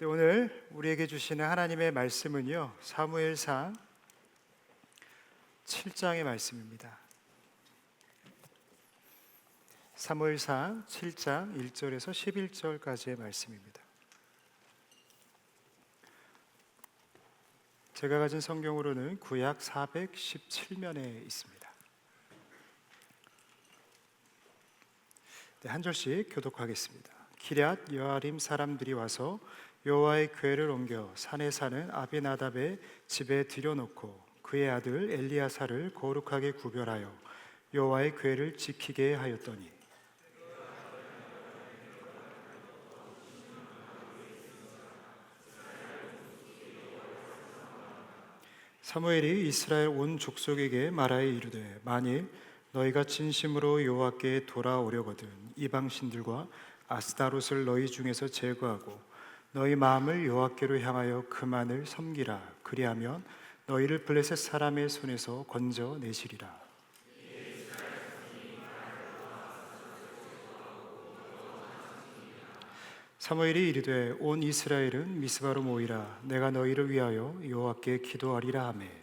네, 오늘 우리에게 주시는 하나님의 말씀은요, 사무엘상 7장의 말씀입니다. 사무엘상 7장 1절에서 11절까지의 말씀입니다. 제가 가진 성경으로는 구약 417면에 있습니다. 네, 한 절씩 교독하겠습니다. 기럇 여아림 사람들이 와서 여호와의 궤를 옮겨 산에 사는 아비나답의 집에 들여놓고 그의 아들 엘리야사를 거룩하게 구별하여 여호와의 궤를 지키게 하였더니 사무엘이 이스라엘 온 족속에게 말하여 이르되 만일 너희가 진심으로 여호와께 돌아오려거든 이방 신들과 아스타롯을 너희 중에서 제거하고 너희 마음을 여호와께로 향하여 그만을 섬기라. 그리하면 너희를 블레셋 사람의 손에서 건져내시리라. 사무엘이 이르되 온 이스라엘은 미스바로 모이라. 내가 너희를 위하여 여호와께 기도하리라 하매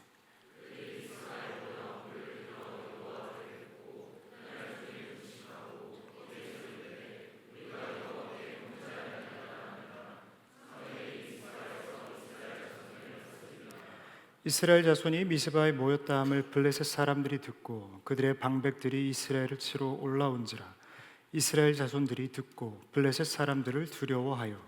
이스라엘 자손이 미스바에 모였다 함을 블레셋 사람들이 듣고 그들의 방백들이 이스라엘을 치러 올라온지라. 이스라엘 자손들이 듣고 블레셋 사람들을 두려워하여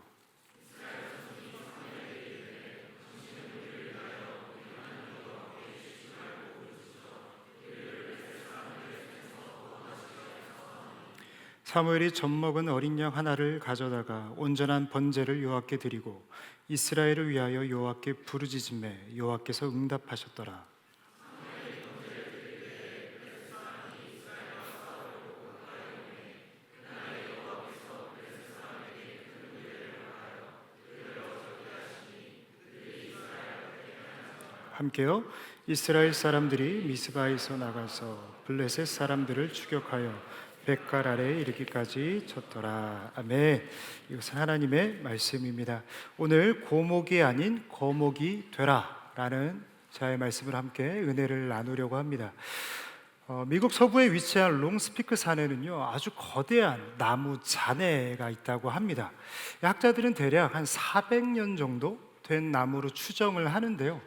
사무엘이 젖먹은 어린 양 하나를 가져다가 온전한 번제를 여호와께 드리고 이스라엘을 위하여 여호와께 부르짖음에 여호와께서 응답하셨더라. 함께요. 이스라엘 사람들이 미스바에서 나가서 블레셋 사람들을 추격하여 백갈 아래에 이르기까지 쳤더라. 아멘. 이것은 하나님의 말씀입니다. 오늘 고목이 아닌 거목이 되라 라는 자의 말씀을 함께 은혜를 나누려고 합니다. 미국 서부에 위치한 롱스피크 산에는요 아주 거대한 나무 잔해가 있다고 합니다. 학자들은 대략 한 400년 정도 된 나무로 추정을 하는데요,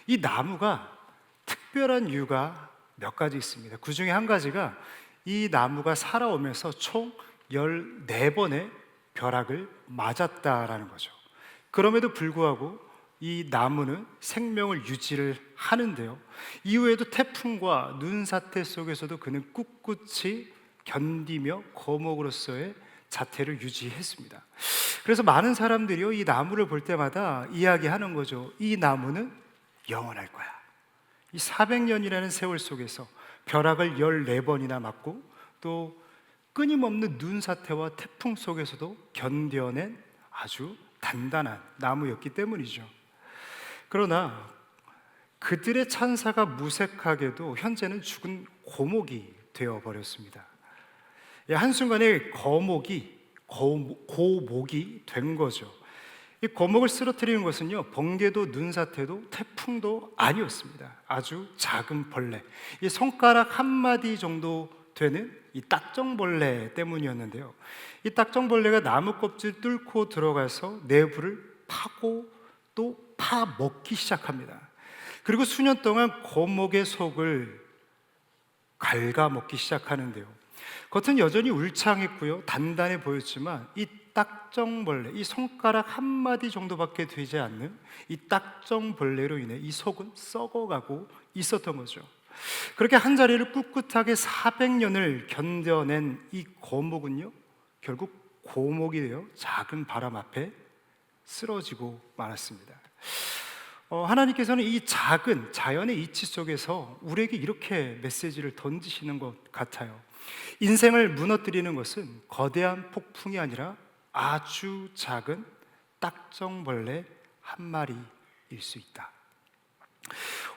이 나무가 특별한 이유가 몇 가지 있습니다. 그 중에 한 가지가 이 나무가 살아오면서 총 14번의 벼락을 맞았다라는 거죠. 그럼에도 불구하고 이 나무는 생명을 유지를 하는데요, 이후에도 태풍과 눈사태 속에서도 그는 꿋꿋이 견디며 거목으로서의 자태를 유지했습니다. 그래서 많은 사람들이요 이 나무를 볼 때마다 이야기하는 거죠. 이 나무는 영원할 거야. 이 400년이라는 세월 속에서 벼락을 14번이나 맞고 또 끊임없는 눈사태와 태풍 속에서도 견뎌낸 아주 단단한 나무였기 때문이죠. 그러나 그들의 찬사가 무색하게도 현재는 죽은 고목이 되어버렸습니다. 한순간에 고목이 된 거죠. 이 거목을 쓰러뜨리는 것은요 번개도 눈사태도 태풍도 아니었습니다. 아주 작은 벌레, 이 손가락 한 마디 정도 되는 이 딱정벌레 때문이었는데요, 이 딱정벌레가 나무 껍질 뚫고 들어가서 내부를 파고 또 파먹기 시작합니다. 그리고 수년 동안 거목의 속을 갉아먹기 시작하는데요, 겉은 여전히 울창했고요 단단해 보였지만 이 딱정벌레, 이 손가락 한 마디 정도밖에 되지 않는 이 딱정벌레로 인해 이 속은 썩어가고 있었던 거죠. 그렇게 한 자리를 꿋꿋하게 400년을 견뎌낸 이 거목은요 결국 고목이 되어 작은 바람 앞에 쓰러지고 말았습니다. 하나님께서는 이 작은 자연의 이치 속에서 우리에게 이렇게 메시지를 던지시는 것 같아요. 인생을 무너뜨리는 것은 거대한 폭풍이 아니라 아주 작은 딱정벌레 한 마리일 수 있다.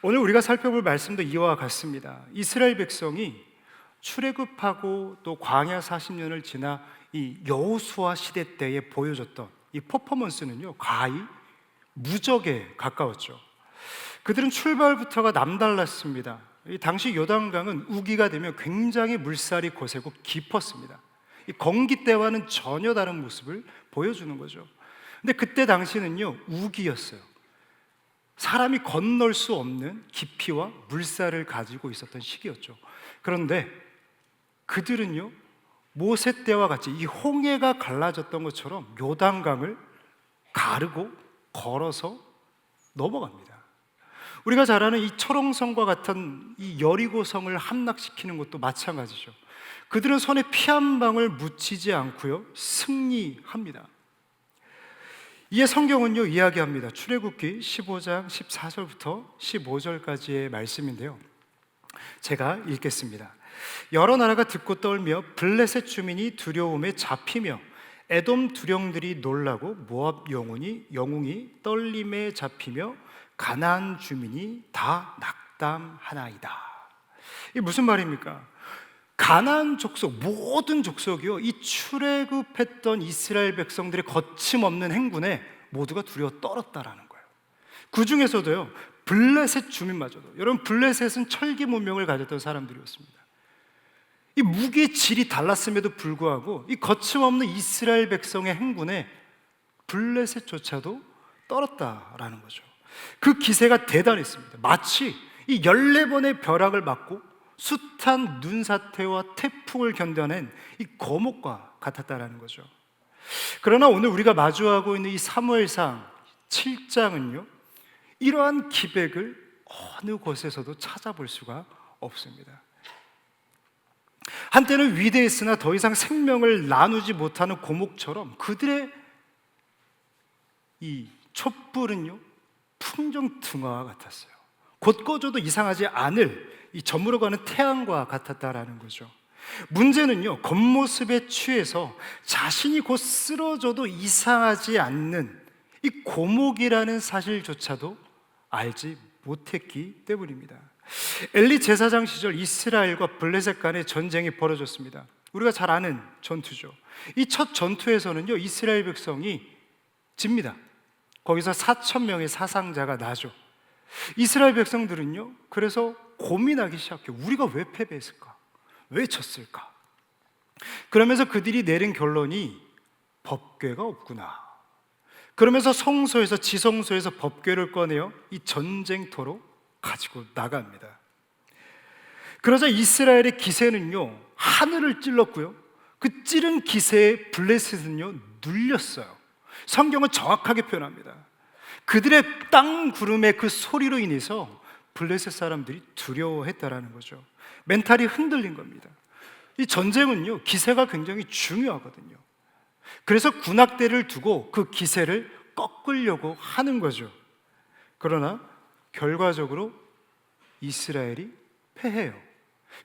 오늘 우리가 살펴볼 말씀도 이와 같습니다. 이스라엘 백성이 출애굽하고 또 광야 40년을 지나 이 여호수아 시대 때에 보여줬던 이 퍼포먼스는요 가히 무적에 가까웠죠. 그들은 출발부터가 남달랐습니다. 이 당시 요단강은 우기가 되면 굉장히 물살이 거세고 깊었습니다. 이 건기 때와는 전혀 다른 모습을 보여주는 거죠. 근데 그때 당시는요 우기였어요. 사람이 건널 수 없는 깊이와 물살을 가지고 있었던 시기였죠. 그런데 그들은요 모세 때와 같이 이 홍해가 갈라졌던 것처럼 요단강을 가르고 걸어서 넘어갑니다. 우리가 잘 아는 이 철옹성과 같은 이 여리고성을 함락시키는 것도 마찬가지죠. 그들은 손에 피 한 방울 묻히지 않고요 승리합니다. 이에 성경은요 이야기합니다. 출애굽기 15장 14절부터 15절까지의 말씀인데요, 제가 읽겠습니다. 여러 나라가 듣고 떨며 블레셋 주민이 두려움에 잡히며 에돔 두령들이 놀라고 모압 영웅이 떨림에 잡히며 가나안 주민이 다 낙담하나이다. 이게 무슨 말입니까? 가나안 족속, 모든 족속이요 이 출애굽했던 이스라엘 백성들의 거침없는 행군에 모두가 두려워 떨었다라는 거예요. 그 중에서도요 블레셋 주민마저도, 여러분 블레셋은 철기 문명을 가졌던 사람들이었습니다. 이 무기의 질이 달랐음에도 불구하고 이 거침없는 이스라엘 백성의 행군에 블레셋조차도 떨었다라는 거죠. 그 기세가 대단했습니다. 마치 이 14번의 벼락을 맞고 숱한 눈사태와 태풍을 견뎌낸 이 거목과 같았다라는 거죠. 그러나 오늘 우리가 마주하고 있는 이 사무엘상 7장은요 이러한 기백을 어느 곳에서도 찾아볼 수가 없습니다. 한때는 위대했으나 더 이상 생명을 나누지 못하는 고목처럼 그들의 이 촛불은요 풍정등화와 같았어요. 곧 꺼져도 이상하지 않을 이 저물어가는 태양과 같았다라는 거죠. 문제는요 겉모습에 취해서 자신이 곧 쓰러져도 이상하지 않는 이 고목이라는 사실조차도 알지 못했기 때문입니다. 엘리 제사장 시절 이스라엘과 블레셋 간의 전쟁이 벌어졌습니다. 우리가 잘 아는 전투죠. 이 첫 전투에서는요 이스라엘 백성이 집니다. 거기서 4,000명의 사상자가 나죠. 이스라엘 백성들은요 그래서 고민하기 시작해요. 우리가 왜 패배했을까? 왜 졌을까? 그러면서 그들이 내린 결론이 법궤가 없구나. 그러면서 성소에서, 지성소에서 법궤를 꺼내어 이 전쟁터로 가지고 나갑니다. 그러자 이스라엘의 기세는요 하늘을 찔렀고요 그 찌른 기세에 블레셋은요 눌렸어요. 성경은 정확하게 표현합니다. 그들의 땅 구름의 그 소리로 인해서 블레셋 사람들이 두려워했다라는 거죠. 멘탈이 흔들린 겁니다. 이 전쟁은요 기세가 굉장히 중요하거든요. 그래서 군악대를 두고 그 기세를 꺾으려고 하는 거죠. 그러나 결과적으로 이스라엘이 패해요.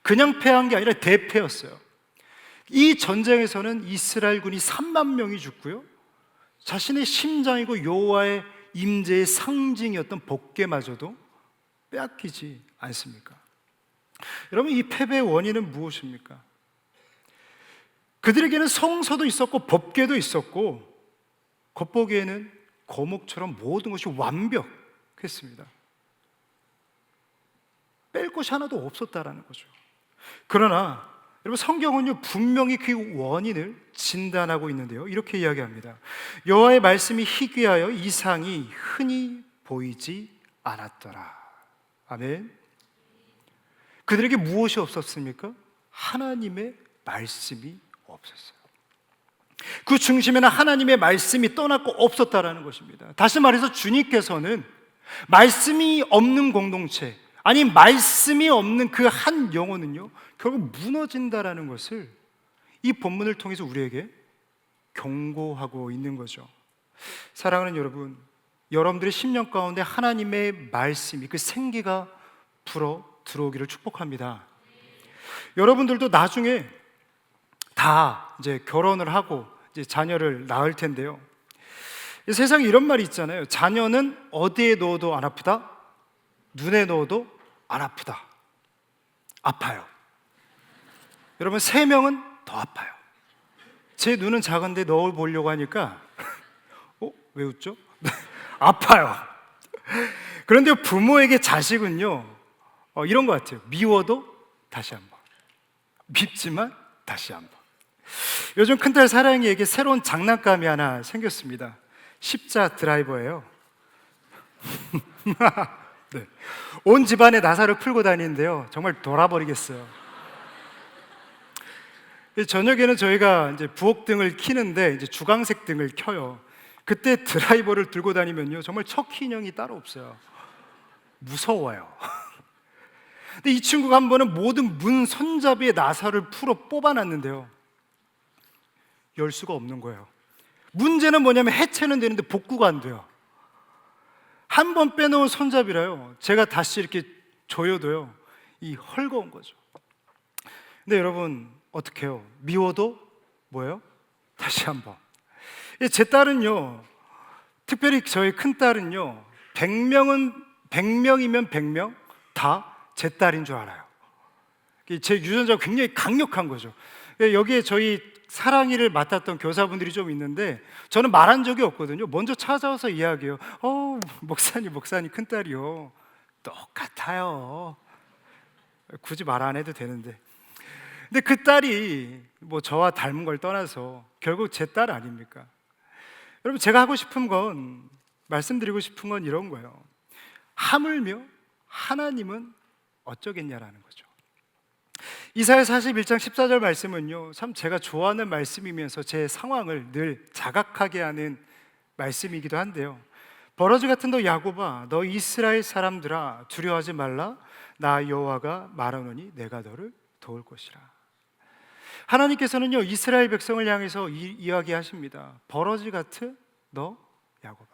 그냥 패한 게 아니라 대패였어요. 이 전쟁에서는 이스라엘군이 3만 명이 죽고요 자신의 심장이고 여호와의 임재의 상징이었던 법궤마저도 빼앗기지 않습니까? 여러분 이 패배의 원인은 무엇입니까? 그들에게는 성소도 있었고 법궤도 있었고 겉보기에는 거목처럼 모든 것이 완벽했습니다. 뺄 것이 하나도 없었다라는 거죠. 그러나 여러분 성경은요 분명히 그 원인을 진단하고 있는데요 이렇게 이야기합니다. 여호와의 말씀이 희귀하여 이상이 흔히 보이지 않았더라. 아멘. 그들에게 무엇이 없었습니까? 하나님의 말씀이 없었어요. 그 중심에는 하나님의 말씀이 떠났고 없었다라는 것입니다. 다시 말해서 주님께서는 말씀이 없는 공동체, 아니 말씀이 없는 그 한 영혼은요 결국 무너진다라는 것을 이 본문을 통해서 우리에게 경고하고 있는 거죠. 사랑하는 여러분, 여러분들의 심령 가운데 하나님의 말씀이 그 생기가 불어 들어오기를 축복합니다. 여러분들도 나중에 다 이제 결혼을 하고 이제 자녀를 낳을 텐데요. 세상에 이런 말이 있잖아요. 자녀는 어디에 넣어도 안 아프다, 눈에 넣어도 안 아프다. 아파요. 여러분 3명은 더 아파요. 제 눈은 작은데 넣어보려고 하니까 왜 웃죠? 아파요. 그런데 부모에게 자식은요, 이런 것 같아요. 미워도 다시 한번, 밉지만 다시 한번. 요즘 큰딸 사랑이에게 새로운 장난감이 하나 생겼습니다. 십자 드라이버예요. 네. 온 집안에 나사를 풀고 다니는데요, 정말 돌아버리겠어요. 저녁에는 저희가 이제 부엌등을 켜는데 이제 주광색 등을 켜요. 그때 드라이버를 들고 다니면요, 정말 척키 인형이 따로 없어요. 무서워요. 근데 이 친구가 한 번은 모든 문 손잡이에 나사를 풀어 뽑아놨는데요, 열 수가 없는 거예요. 문제는 뭐냐면 해체는 되는데 복구가 안 돼요. 한 번 빼놓은 손잡이라요, 제가 다시 이렇게 조여도요, 이 헐거운 거죠. 근데 여러분, 어떻게 해요? 미워도 뭐예요? 다시 한번. 제 딸은요, 특별히 저희 큰딸은요, 100명이면 100명 다 제 딸인 줄 알아요. 제 유전자가 굉장히 강력한 거죠. 여기에 저희 사랑이를 맡았던 교사분들이 좀 있는데, 저는 말한 적이 없거든요. 먼저 찾아와서 이야기해요. 목사님 큰딸이요, 똑같아요. 굳이 말 안 해도 되는데. 근데 그 딸이 뭐 저와 닮은 걸 떠나서 결국 제 딸 아닙니까? 여러분, 제가 하고 싶은 건, 말씀드리고 싶은 건 이런 거예요. 하물며 하나님은 어쩌겠냐라는 거죠. 이사야 41장 14절 말씀은요, 참 제가 좋아하는 말씀이면서 제 상황을 늘 자각하게 하는 말씀이기도 한데요. 버러지 같은 너 야곱아, 너 이스라엘 사람들아, 두려워하지 말라. 나 여호와가 말하노니 내가 너를 도울 것이라. 하나님께서는요, 이스라엘 백성을 향해서 이야기하십니다. 버러지 같은 너 야곱아.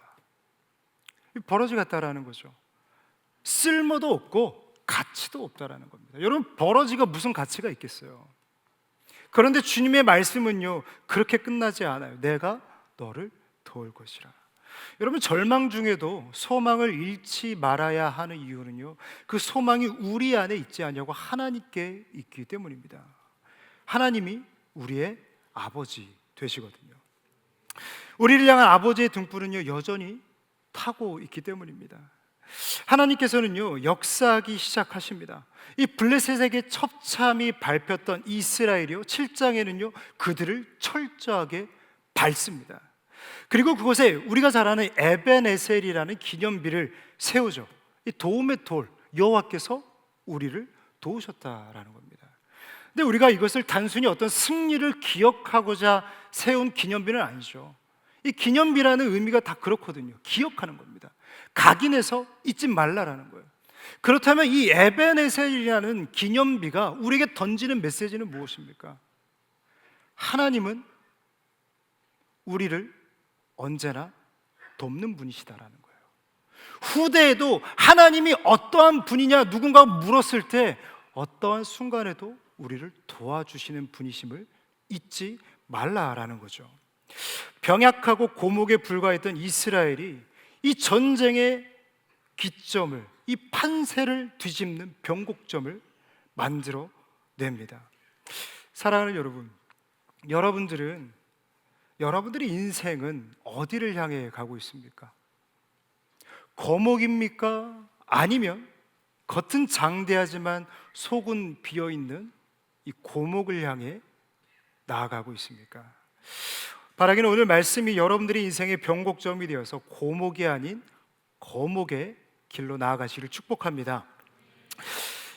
버러지 같다라는 거죠. 쓸모도 없고 가치도 없다라는 겁니다. 여러분, 버러지가 무슨 가치가 있겠어요? 그런데 주님의 말씀은요, 그렇게 끝나지 않아요. 내가 너를 도울 것이라. 여러분, 절망 중에도 소망을 잃지 말아야 하는 이유는요, 그 소망이 우리 안에 있지 않냐고 하나님께 있기 때문입니다. 하나님이 우리의 아버지 되시거든요. 우리를 향한 아버지의 등불은요, 여전히 타고 있기 때문입니다. 하나님께서는요, 역사하기 시작하십니다. 이 블레셋에게 처참히 밟혔던 이스라엘이요, 7장에는요 그들을 철저하게 밟습니다. 그리고 그곳에 우리가 잘 아는 에벤에셀이라는 기념비를 세우죠. 이 도움의 돌, 여호와께서 우리를 도우셨다라는 겁니다. 근데 우리가 이것을 단순히 어떤 승리를 기억하고자 세운 기념비는 아니죠. 이 기념비라는 의미가 다 그렇거든요. 기억하는 겁니다. 각인해서 잊지 말라라는 거예요. 그렇다면 이 에벤에셀이라는 기념비가 우리에게 던지는 메시지는 무엇입니까? 하나님은 우리를 언제나 돕는 분이시다라는 거예요. 후대에도 하나님이 어떠한 분이냐 누군가 물었을 때 어떠한 순간에도 우리를 도와주시는 분이심을 잊지 말라라는 거죠. 병약하고 고목에 불과했던 이스라엘이 이 전쟁의 기점을, 이 판세를 뒤집는 변곡점을 만들어 냅니다. 사랑하는 여러분, 여러분들의 인생은 어디를 향해 가고 있습니까? 거목입니까? 아니면 겉은 장대하지만 속은 비어있는 이 고목을 향해 나아가고 있습니까? 바라기는 오늘 말씀이 여러분들의 인생의 변곡점이 되어서 고목이 아닌 거목의 길로 나아가시기를 축복합니다.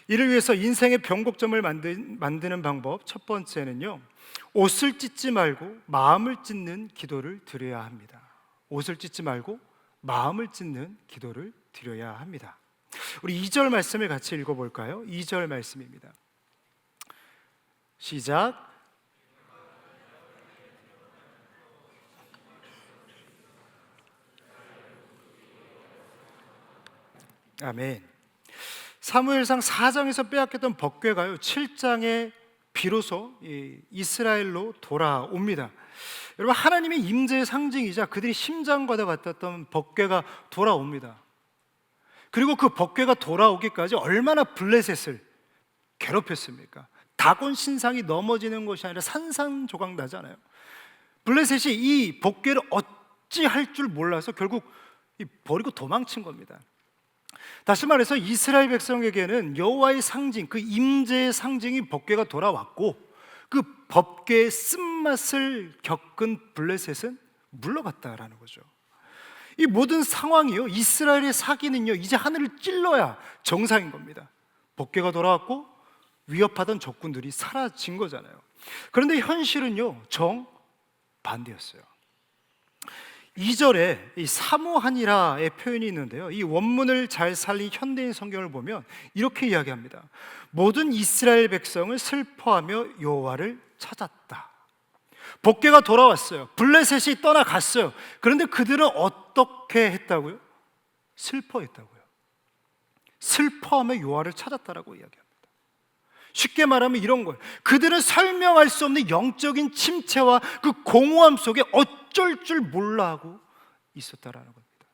이를 위해서 인생의 변곡점을 만드는 방법, 첫 번째는요, 옷을 찢지 말고 마음을 찢는 기도를 드려야 합니다. 옷을 찢지 말고 마음을 찢는 기도를 드려야 합니다. 우리 2절 말씀을 같이 읽어볼까요? 2절 말씀입니다. 시작. 아멘. 사무엘상 4장에서 빼앗겼던 법궤가요 7장에 비로소 이스라엘로 돌아옵니다. 여러분, 하나님의 임재의 상징이자 그들이 심장과도 같았던 법궤가 돌아옵니다. 그리고 그 법궤가 돌아오기까지 얼마나 블레셋을 괴롭혔습니까? 다곤 신상이 넘어지는 것이 아니라 산산조각 나잖아요. 블레셋이 이 법궤를 어찌할 줄 몰라서 결국 버리고 도망친 겁니다. 다시 말해서 이스라엘 백성에게는 여호와의 상징, 그 임재의 상징이 법궤가 돌아왔고, 그 법궤의 쓴맛을 겪은 블레셋은 물러갔다라는 거죠. 이 모든 상황이요, 이스라엘의 사기는요, 이제 하늘을 찔러야 정상인 겁니다. 법궤가 돌아왔고 위협하던 적군들이 사라진 거잖아요. 그런데 현실은요, 정반대였어요. 2절에 이 사모하니라의 표현이 있는데요, 이 원문을 잘 살린 현대인 성경을 보면 이렇게 이야기합니다. 모든 이스라엘 백성을 슬퍼하며 여호와를 찾았다. 법궤가 돌아왔어요. 블레셋이 떠나갔어요. 그런데 그들은 어떻게 했다고요? 슬퍼했다고요. 슬퍼하며 여호와를 찾았다라고 이야기합니다. 쉽게 말하면 이런 거예요. 그들은 설명할 수 없는 영적인 침체와 그 공허함 속에 어쩔 줄 몰라 하고 있었다라는 겁니다.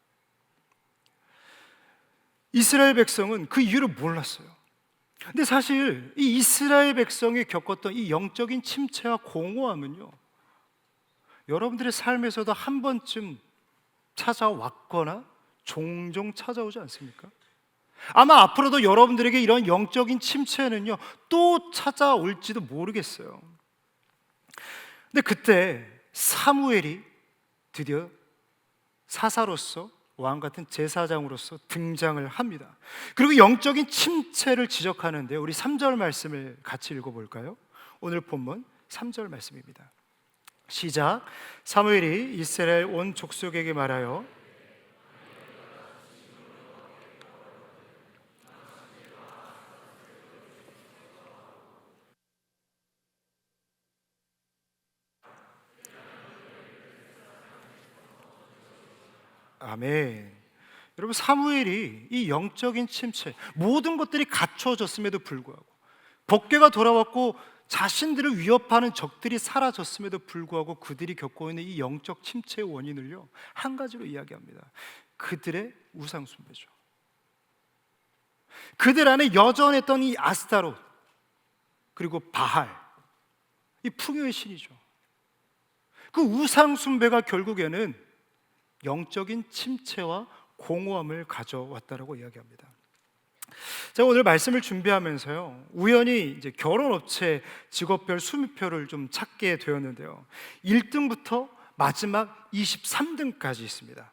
이스라엘 백성은 그 이유를 몰랐어요. 근데 사실 이 이스라엘 백성이 겪었던 이 영적인 침체와 공허함은요, 여러분들의 삶에서도 한 번쯤 찾아왔거나 종종 찾아오지 않습니까? 아마 앞으로도 여러분들에게 이런 영적인 침체는요, 또 찾아올지도 모르겠어요. 근데 그때 사무엘이 드디어 사사로서, 왕 같은 제사장으로서 등장을 합니다. 그리고 영적인 침체를 지적하는데 우리 3절 말씀을 같이 읽어볼까요? 오늘 본문 3절 말씀입니다. 시작. 사무엘이 이스라엘 온 족속에게 말하여 아멘. 여러분, 사무엘이 이 영적인 침체, 모든 것들이 갖춰졌음에도 불구하고, 법궤가 돌아왔고 자신들을 위협하는 적들이 사라졌음에도 불구하고 그들이 겪고 있는 이 영적 침체의 원인을요, 한 가지로 이야기합니다. 그들의 우상 숭배죠. 그들 안에 여전했던 이 아스타롯, 그리고 바할, 이 풍요의 신이죠. 그 우상 숭배가 결국에는 영적인 침체와 공허함을 가져왔다라고 이야기합니다. 제가 오늘 말씀을 준비하면서요, 우연히 이제 결혼업체 직업별 순위표를 좀 찾게 되었는데요, 1등부터 마지막 23등까지 있습니다.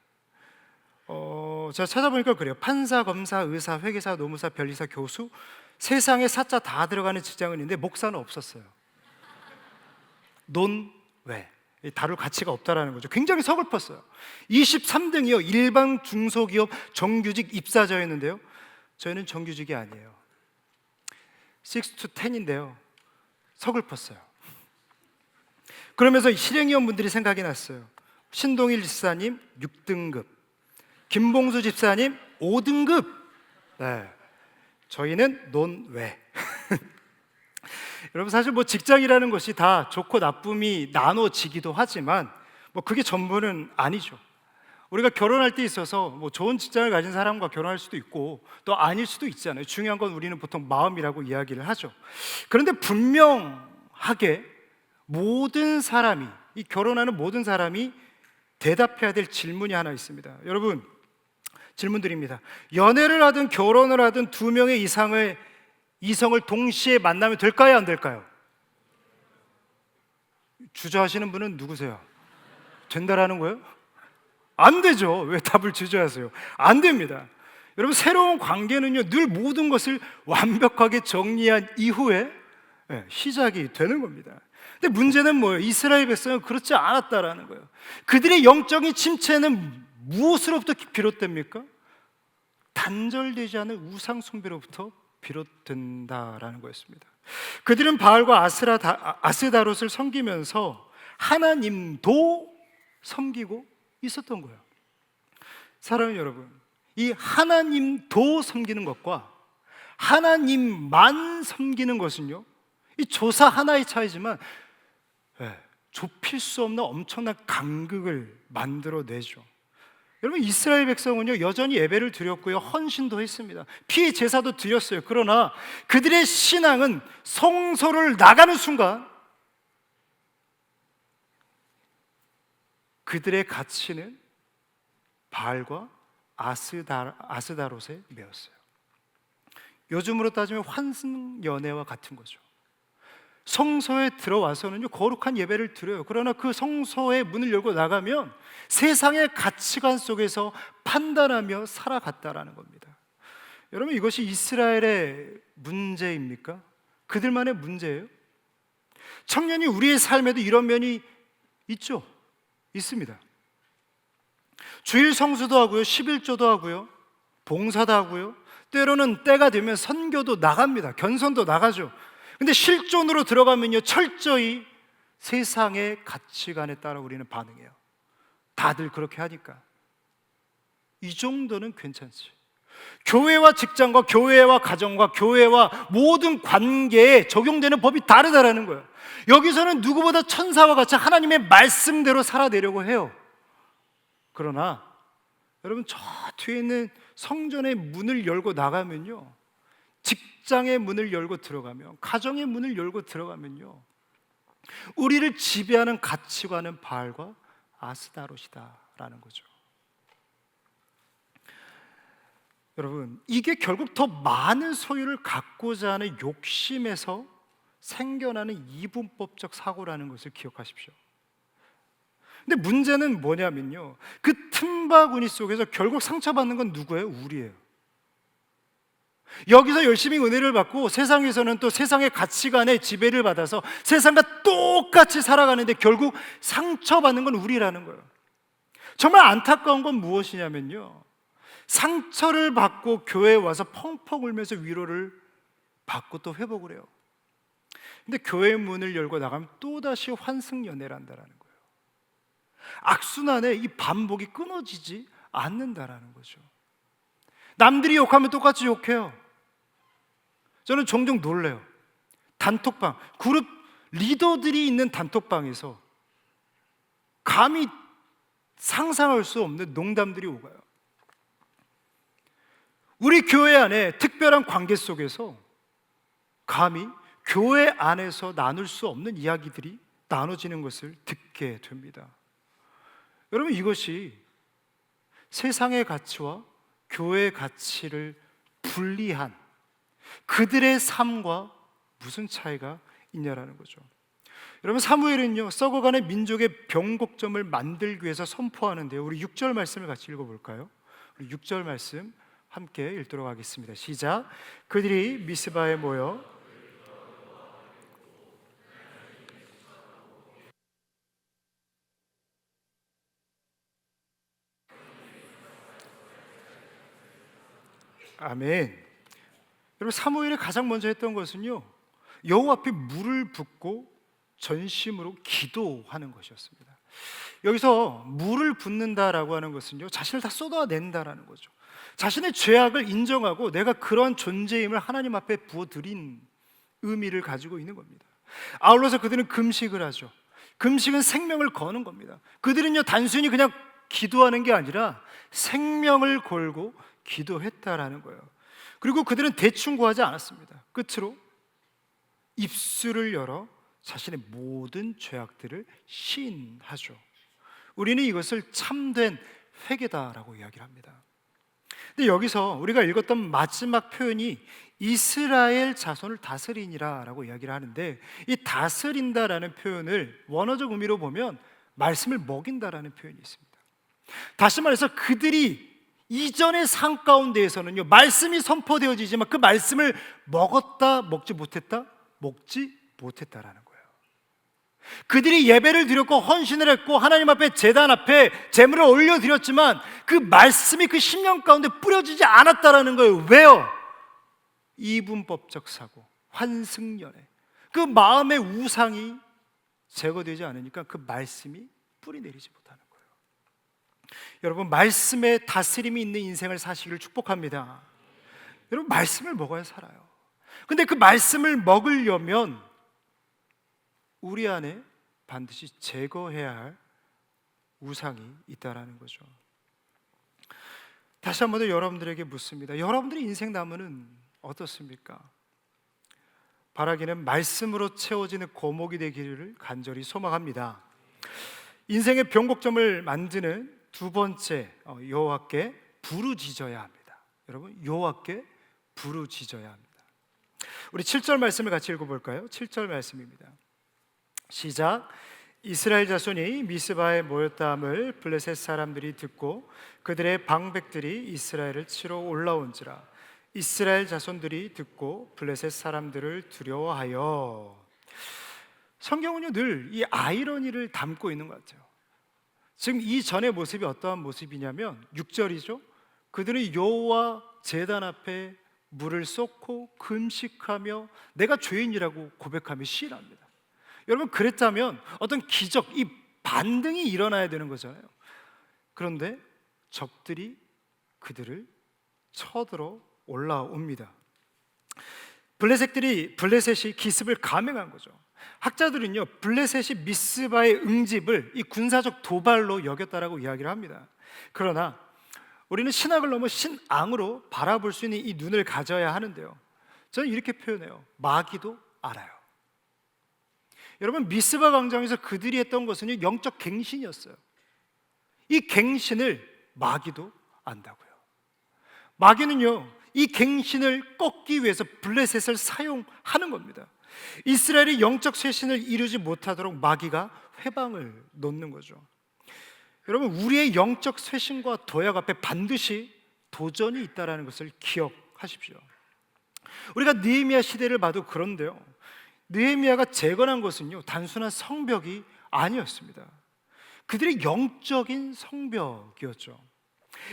제가 찾아보니까 그래요. 판사, 검사, 의사, 회계사, 노무사, 변리사, 교수, 세상에 사자 다 들어가는 직장은 있는데 목사는 없었어요. 왜? 다룰 가치가 없다라는 거죠. 굉장히 서글펐어요. 23등이요, 일반 중소기업 정규직 입사자였는데요, 저희는 정규직이 아니에요. 6 to 10인데요, 서글펐어요. 그러면서 실행위원분들이 생각이 났어요. 신동일 집사님 6등급, 김봉수 집사님 5등급. 네. 저희는 왜? 여러분, 사실 뭐 직장이라는 것이 다 좋고 나쁨이 나눠지기도 하지만 뭐 그게 전부는 아니죠. 우리가 결혼할 때 있어서 뭐 좋은 직장을 가진 사람과 결혼할 수도 있고 또 아닐 수도 있잖아요. 중요한 건 우리는 보통 마음이라고 이야기를 하죠. 그런데 분명하게 모든 사람이, 이 결혼하는 모든 사람이 대답해야 될 질문이 하나 있습니다. 여러분, 질문 드립니다. 연애를 하든 결혼을 하든 두 명의 이성을 동시에 만나면 될까요, 안 될까요? 주저하시는 분은 누구세요? 된다라는 거예요? 안 되죠. 왜 답을 주저하세요? 안 됩니다. 여러분, 새로운 관계는요, 늘 모든 것을 완벽하게 정리한 이후에 시작이 되는 겁니다. 근데 문제는 뭐예요? 이스라엘 백성은 그렇지 않았다라는 거예요. 그들의 영적인 침체는 무엇으로부터 비롯됩니까? 단절되지 않은 우상 숭배로부터 비롯된다라는 거였습니다. 그들은 바알과 아스다롯을 섬기면서 하나님도 섬기고 있었던 거예요. 사랑하는 여러분, 이 하나님도 섬기는 것과 하나님만 섬기는 것은요, 이 조사 하나의 차이지만 좁힐 수 없는 엄청난 간극을 만들어내죠. 여러분, 이스라엘 백성은요, 여전히 예배를 드렸고요, 헌신도 했습니다. 피의 제사도 드렸어요. 그러나 그들의 신앙은 성소를 나가는 순간 그들의 가치는 바알과 아스다롯에 매였어요. 요즘으로 따지면 환승연애와 같은 거죠. 성소에 들어와서는요 거룩한 예배를 드려요. 그러나 그 성소의 문을 열고 나가면 세상의 가치관 속에서 판단하며 살아갔다라는 겁니다. 여러분, 이것이 이스라엘의 문제입니까? 그들만의 문제예요? 청년이 우리의 삶에도 이런 면이 있죠? 있습니다. 주일 성수도 하고요, 11조도 하고요, 봉사도 하고요, 때로는 때가 되면 선교도 나갑니다. 견선도 나가죠. 근데 실존으로 들어가면요 철저히 세상의 가치관에 따라 우리는 반응해요. 다들 그렇게 하니까. 이 정도는 괜찮지. 교회와 직장과 교회와 가정과 교회와 모든 관계에 적용되는 법이 다르다라는 거예요. 여기서는 누구보다 천사와 같이 하나님의 말씀대로 살아내려고 해요. 그러나 여러분, 저 뒤에 있는 성전의 문을 열고 나가면요, 직장의 문을 열고 들어가면, 가정의 문을 열고 들어가면요, 우리를 지배하는 가치관은 바알과 아스다롯이다라는 거죠. 여러분, 이게 결국 더 많은 소유를 갖고자 하는 욕심에서 생겨나는 이분법적 사고라는 것을 기억하십시오. 근데 문제는 뭐냐면요, 그 틈바구니 속에서 결국 상처받는 건 누구예요? 우리예요. 여기서 열심히 은혜를 받고 세상에서는 또 세상의 가치관에 지배를 받아서 세상과 똑같이 살아가는데 결국 상처받는 건 우리라는 거예요. 정말 안타까운 건 무엇이냐면요, 상처를 받고 교회에 와서 펑펑 울면서 위로를 받고 또 회복을 해요. 근데 교회 문을 열고 나가면 또다시 환승연애를 한다는 거예요. 악순환의 이 반복이 끊어지지 않는다라는 거죠. 남들이 욕하면 똑같이 욕해요. 저는 종종 놀래요. 단톡방, 그룹 리더들이 있는 단톡방에서 감히 상상할 수 없는 농담들이 오가요. 우리 교회 안에 특별한 관계 속에서 감히 교회 안에서 나눌 수 없는 이야기들이 나눠지는 것을 듣게 됩니다. 여러분, 이것이 세상의 가치와 교회의 가치를 분리한 그들의 삶과 무슨 차이가 있냐라는 거죠. 여러분, 사무엘은요 썩어가는 민족의 병곡점을 만들기 위해서 선포하는데요, 우리 6절 말씀을 같이 읽어볼까요? 우리 6절 말씀 함께 읽도록 하겠습니다. 시작. 그들이 미스바에 모여 아멘. 여러분, 사무엘이 가장 먼저 했던 것은요, 여호와 앞에 물을 붓고 전심으로 기도하는 것이었습니다. 여기서 물을 붓는다라고 하는 것은요, 자신을 다 쏟아낸다라는 거죠. 자신의 죄악을 인정하고 내가 그러한 존재임을 하나님 앞에 부어드린 의미를 가지고 있는 겁니다. 아울러서 그들은 금식을 하죠. 금식은 생명을 거는 겁니다. 그들은요 단순히 그냥 기도하는 게 아니라 생명을 걸고 기도했다라는 거예요. 그리고 그들은 대충 구하지 않았습니다. 끝으로 입술을 열어 자신의 모든 죄악들을 시인하죠. 우리는 이것을 참된 회개다라고 이야기를 합니다. 근데 여기서 우리가 읽었던 마지막 표현이 이스라엘 자손을 다스리니라라고 이야기를 하는데, 이 다스린다라는 표현을 원어적 의미로 보면 말씀을 먹인다라는 표현이 있습니다. 다시 말해서 그들이 이전의 삶 가운데에서는요 말씀이 선포되어지지만 그 말씀을 먹었다, 먹지 못했다, 먹지 못했다라는 거예요. 그들이 예배를 드렸고 헌신을 했고 하나님 앞에 제단 앞에 제물을 올려드렸지만 그 말씀이 그 심령 가운데 뿌려지지 않았다라는 거예요. 왜요? 이분법적 사고, 환승연애, 그 마음의 우상이 제거되지 않으니까 그 말씀이 뿌리 내리지 못하는 거예요. 여러분, 말씀에 다스림이 있는 인생을 사시기를 축복합니다. 여러분, 말씀을 먹어야 살아요. 근데 그 말씀을 먹으려면 우리 안에 반드시 제거해야 할 우상이 있다라는 거죠. 다시 한 번 더 여러분들에게 묻습니다. 여러분들의 인생 나무는 어떻습니까? 바라기는 말씀으로 채워지는 고목이 되기를 간절히 소망합니다. 인생의 변곡점을 만드는 두 번째, 여호와께 부르짖어야 합니다. 여러분, 여호와께 부르짖어야 합니다. 우리 7절 말씀을 같이 읽어볼까요? 7절 말씀입니다. 시작. 이스라엘 자손이 미스바에 모였다함을 블레셋 사람들이 듣고 그들의 방백들이 이스라엘을 치러 올라온지라. 이스라엘 자손들이 듣고 블레셋 사람들을 두려워하여. 성경은요 늘 이 아이러니를 담고 있는 것 같아요. 지금 이 전의 모습이 어떠한 모습이냐면 6절이죠. 그들은 여호와 제단 앞에 물을 쏟고 금식하며 내가 죄인이라고 고백하며 시인합니다. 여러분, 그랬다면 어떤 기적, 이 반등이 일어나야 되는 거잖아요. 그런데 적들이 그들을 쳐들어 올라옵니다. 블레셋이 기습을 감행한 거죠. 학자들은요 블레셋이 미스바의 응집을 이 군사적 도발로 여겼다라고 이야기를 합니다. 그러나 우리는 신학을 넘어 신앙으로 바라볼 수 있는 이 눈을 가져야 하는데요, 저는 이렇게 표현해요. 마귀도 알아요. 여러분, 미스바 광장에서 그들이 했던 것은 영적 갱신이었어요. 이 갱신을 마귀도 안다고요. 마귀는요 이 갱신을 꺾기 위해서 블레셋을 사용하는 겁니다. 이스라엘이 영적 쇄신을 이루지 못하도록 마귀가 회방을 놓는 거죠. 여러분, 우리의 영적 쇄신과 도약 앞에 반드시 도전이 있다는 것을 기억하십시오. 우리가 느헤미야 시대를 봐도 그런데요, 느헤미야가 재건한 것은요 단순한 성벽이 아니었습니다. 그들의 영적인 성벽이었죠.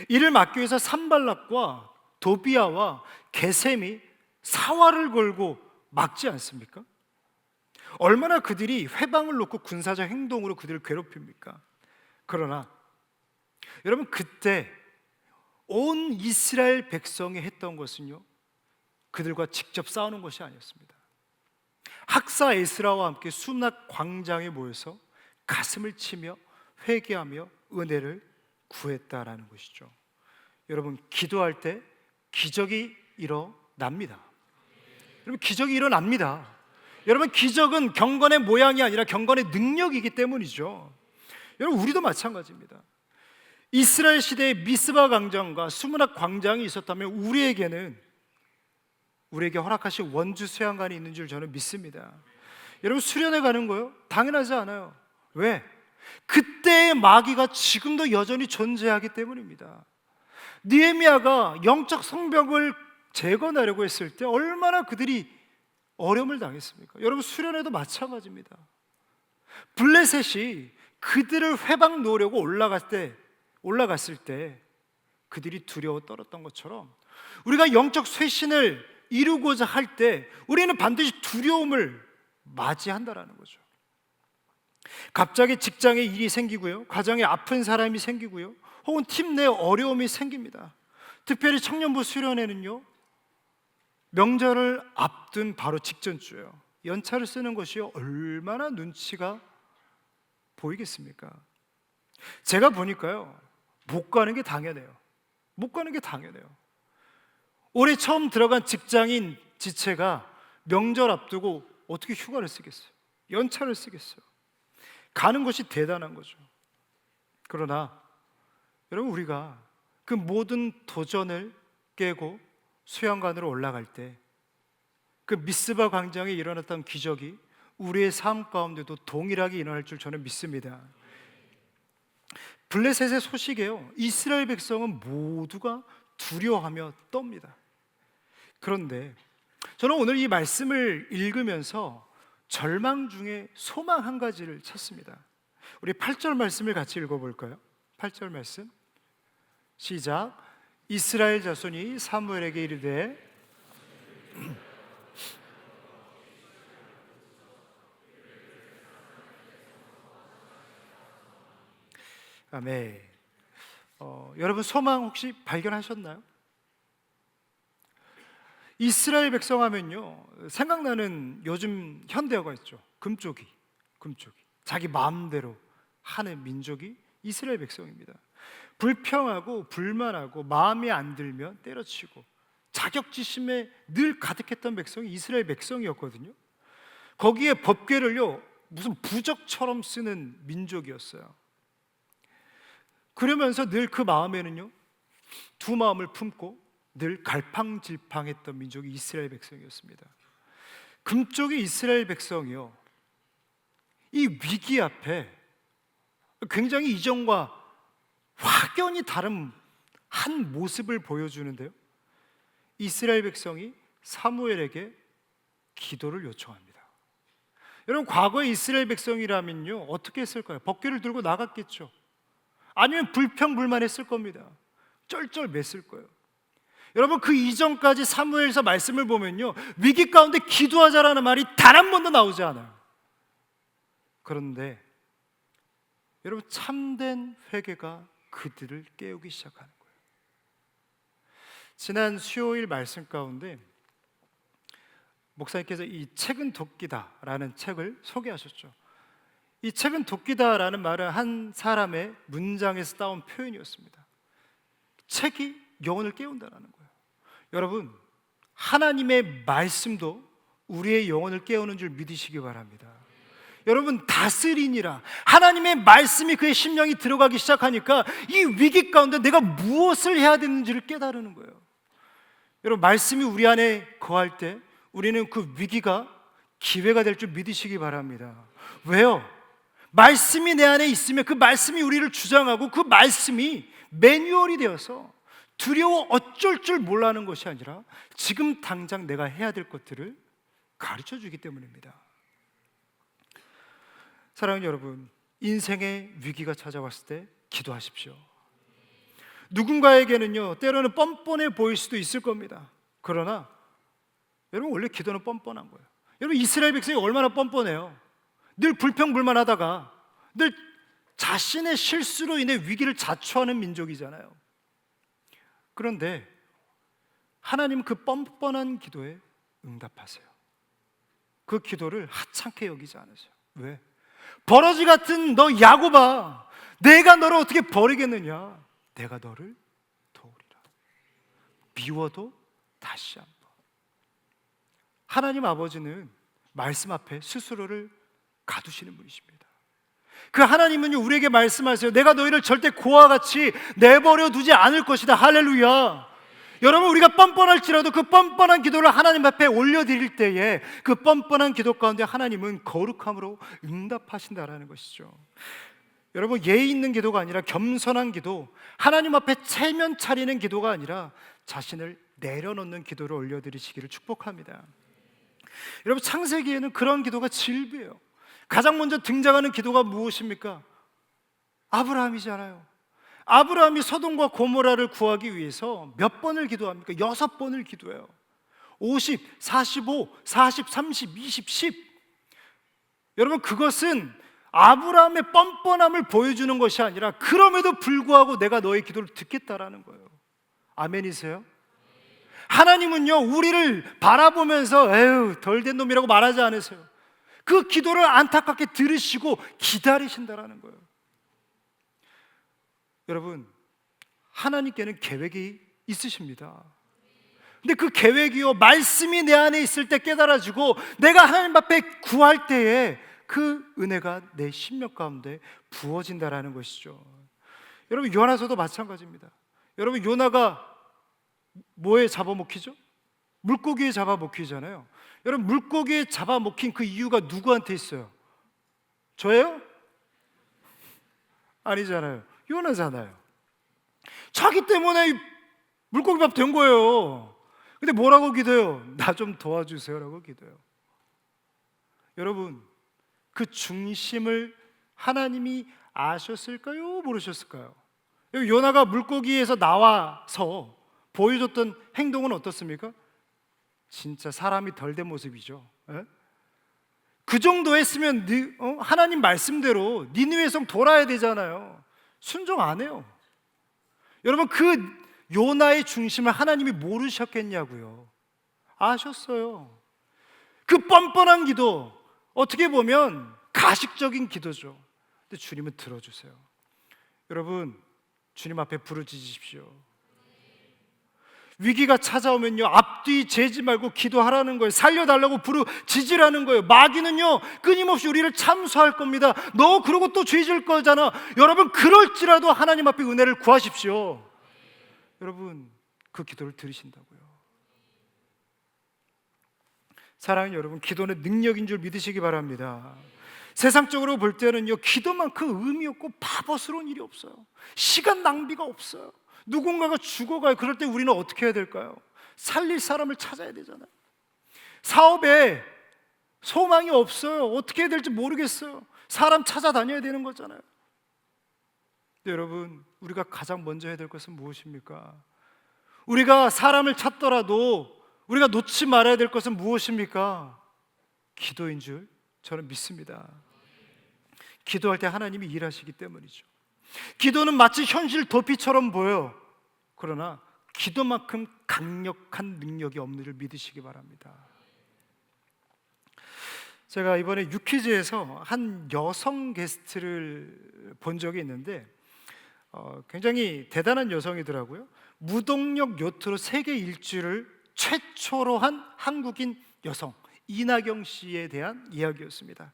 이를 막기 위해서 산발락과 도비아와 게셈이 사활을 걸고 막지 않습니까? 얼마나 그들이 회방을 놓고 군사적 행동으로 그들을 괴롭힙니까? 그러나 여러분, 그때 온 이스라엘 백성이 했던 것은요 그들과 직접 싸우는 것이 아니었습니다. 학사 에스라와 함께 수납 광장에 모여서 가슴을 치며 회개하며 은혜를 구했다라는 것이죠. 여러분, 기도할 때 기적이 일어납니다. 여러분, 기적이 일어납니다. 여러분, 기적은 경건의 모양이 아니라 경건의 능력이기 때문이죠. 여러분, 우리도 마찬가지입니다. 이스라엘 시대에 미스바 광장과 수문학 광장이 있었다면 우리에게 허락하신 원주 수양관이 있는 줄 저는 믿습니다. 여러분, 수련회 가는 거요? 당연하지 않아요. 왜? 그때의 마귀가 지금도 여전히 존재하기 때문입니다. 느헤미야가 영적 성벽을 재건하려고 했을 때 얼마나 그들이 어려움을 당했습니까? 여러분, 수련회도 마찬가지입니다. 블레셋이 그들을 회방 놓으려고 올라갔을 때 그들이 두려워 떨었던 것처럼 우리가 영적 쇄신을 이루고자 할 때 우리는 반드시 두려움을 맞이한다라는 거죠. 갑자기 직장에 일이 생기고요, 가정에 아픈 사람이 생기고요, 혹은 팀 내 어려움이 생깁니다. 특별히 청년부 수련회는요 명절을 앞둔 바로 직전주예요. 연차를 쓰는 것이 얼마나 눈치가 보이겠습니까? 제가 보니까요 못 가는 게 당연해요. 올해 처음 들어간 직장인 지체가 명절 앞두고 어떻게 휴가를 쓰겠어요? 연차를 쓰겠어요? 가는 것이 대단한 거죠. 그러나 여러분, 우리가 그 모든 도전을 깨고 수양관으로 올라갈 때 그 미스바 광장에 일어났던 기적이 우리의 삶 가운데도 동일하게 일어날 줄 저는 믿습니다. 블레셋의 소식에요 이스라엘 백성은 모두가 두려워하며 떱니다. 그런데 저는 오늘 이 말씀을 읽으면서 절망 중에 소망 한 가지를 찾습니다. 우리 8절 말씀을 같이 읽어볼까요? 8절 말씀 시작. 이스라엘 자손이 사무엘에게 이르되 아멘. 여러분, 소망 혹시 발견하셨나요? 이스라엘 백성 하면요 생각나는 요즘 현대어가 있죠. 금쪽이. 자기 마음대로 하는 민족이 이스라엘 백성입니다. 불평하고 불만하고 마음에 안 들면 때려치고 자격지심에 늘 가득했던 백성이 이스라엘 백성이었거든요. 거기에 법궤를요 무슨 부적처럼 쓰는 민족이었어요. 그러면서 늘 그 마음에는요, 두 마음을 품고 늘 갈팡질팡했던 민족이 이스라엘 백성이었습니다. 금쪽의 이스라엘 백성이요, 이 위기 앞에 굉장히 이전과 확연히 다른 한 모습을 보여주는데요, 이스라엘 백성이 사무엘에게 기도를 요청합니다. 여러분, 과거의 이스라엘 백성이라면요 어떻게 했을까요? 법궤를 들고 나갔겠죠. 아니면 불평불만했을 겁니다. 쩔쩔 맸을 거예요. 여러분, 그 이전까지 사무엘서 말씀을 보면요, 위기 가운데 기도하자라는 말이 단 한 번도 나오지 않아요. 그런데 여러분, 참된 회개가 그들을 깨우기 시작하는 거예요. 지난 수요일 말씀 가운데 목사님께서 이 책은 도끼다라는 책을 소개하셨죠. 이 책은 도끼다라는 말은 한 사람의 문장에서 따온 표현이었습니다. 책이 영혼을 깨운다라는 거예요. 여러분, 하나님의 말씀도 우리의 영혼을 깨우는 줄 믿으시기 바랍니다. 여러분, 다스리니라, 하나님의 말씀이 그의 심령이 들어가기 시작하니까 이 위기 가운데 내가 무엇을 해야 되는지를 깨달는 거예요. 여러분, 말씀이 우리 안에 거할 때 우리는 그 위기가 기회가 될 줄 믿으시기 바랍니다. 왜요? 말씀이 내 안에 있으면 그 말씀이 우리를 주장하고 그 말씀이 매뉴얼이 되어서 두려워 어쩔 줄 몰라하는 것이 아니라 지금 당장 내가 해야 될 것들을 가르쳐 주기 때문입니다. 사랑하는 여러분, 인생의 위기가 찾아왔을 때 기도하십시오. 누군가에게는요 때로는 뻔뻔해 보일 수도 있을 겁니다. 그러나 여러분, 원래 기도는 뻔뻔한 거예요. 여러분, 이스라엘 백성이 얼마나 뻔뻔해요. 늘 불평불만하다가 늘 자신의 실수로 인해 위기를 자초하는 민족이잖아요. 그런데 하나님 그 뻔뻔한 기도에 응답하세요. 그 기도를 하찮게 여기지 않으세요. 왜? 버러지 같은 너 야곱아, 내가 너를 어떻게 버리겠느냐? 내가 너를 도우리라. 미워도 다시 한번. 하나님 아버지는 말씀 앞에 스스로를 가두시는 분이십니다. 그 하나님은요 우리에게 말씀하세요. 내가 너희를 절대 고와 같이 내버려 두지 않을 것이다. 할렐루야. 여러분, 우리가 뻔뻔할지라도 그 뻔뻔한 기도를 하나님 앞에 올려드릴 때에 그 뻔뻔한 기도 가운데 하나님은 거룩함으로 응답하신다라는 것이죠. 여러분, 예의 있는 기도가 아니라 겸손한 기도, 하나님 앞에 체면 차리는 기도가 아니라 자신을 내려놓는 기도를 올려드리시기를 축복합니다. 여러분, 창세기에는 그런 기도가 질비해요. 가장 먼저 등장하는 기도가 무엇입니까? 아브라함이잖아요. 아브라함이 소돔과 고모라를 구하기 위해서 몇 번을 기도합니까? 6번을 기도해요. 50, 45, 40, 30, 20, 10. 여러분, 그것은 아브라함의 뻔뻔함을 보여주는 것이 아니라 그럼에도 불구하고 내가 너의 기도를 듣겠다라는 거예요. 아멘이세요? 하나님은요 우리를 바라보면서 에휴 덜된 놈이라고 말하지 않으세요. 그 기도를 안타깝게 들으시고 기다리신다라는 거예요. 여러분, 하나님께는 계획이 있으십니다. 근데 그 계획이요 말씀이 내 안에 있을 때 깨달아지고 내가 하나님 앞에 구할 때에 그 은혜가 내 심령 가운데 부어진다라는 것이죠. 여러분, 요나서도 마찬가지입니다. 여러분, 요나가 뭐에 잡아먹히죠? 물고기에 잡아먹히잖아요. 여러분, 물고기에 잡아먹힌 그 이유가 누구한테 있어요? 저예요? 아니잖아요. 요나잖아요. 자기 때문에 물고기밥 된 거예요. 근데 뭐라고 기도해요? 나 좀 도와주세요 라고 기도해요. 여러분, 그 중심을 하나님이 아셨을까요? 모르셨을까요? 요나가 물고기에서 나와서 보여줬던 행동은 어떻습니까? 진짜 사람이 덜 된 모습이죠. 에? 그 정도 했으면 하나님 말씀대로 니느웨 성 돌아야 되잖아요. 순종 안 해요. 여러분, 그 요나의 중심을 하나님이 모르셨겠냐고요. 아셨어요. 그 뻔뻔한 기도, 어떻게 보면 가식적인 기도죠. 근데 주님은 들어주세요. 여러분, 주님 앞에 부르짖으십시오. 위기가 찾아오면요, 앞뒤 재지 말고 기도하라는 거예요. 살려달라고 부르짖으라는 거예요. 마귀는요, 끊임없이 우리를 참수할 겁니다. 너 그러고 또 죄 질 거잖아. 여러분, 그럴지라도 하나님 앞에 은혜를 구하십시오. 여러분, 그 기도를 들으신다고요. 사랑하는 여러분, 기도는 능력인 줄 믿으시기 바랍니다. 세상적으로 볼 때는요, 기도만큼 의미 없고 바보스러운 일이 없어요. 시간 낭비가 없어요. 누군가가 죽어가요. 그럴 때 우리는 어떻게 해야 될까요? 살릴 사람을 찾아야 되잖아요. 사업에 소망이 없어요. 어떻게 해야 될지 모르겠어요. 사람 찾아다녀야 되는 거잖아요. 근데 여러분, 우리가 가장 먼저 해야 될 것은 무엇입니까? 우리가 사람을 찾더라도 우리가 놓지 말아야 될 것은 무엇입니까? 기도인 줄 저는 믿습니다. 기도할 때 하나님이 일하시기 때문이죠. 기도는 마치 현실 도피처럼 보여요. 그러나 기도만큼 강력한 능력이 없는 줄 믿으시기 바랍니다. 제가 이번에 유퀴즈에서 한 여성 게스트를 본 적이 있는데 굉장히 대단한 여성이더라고요. 무동력 요트로 세계 일주를 최초로 한 한국인 여성 이나경 씨에 대한 이야기였습니다.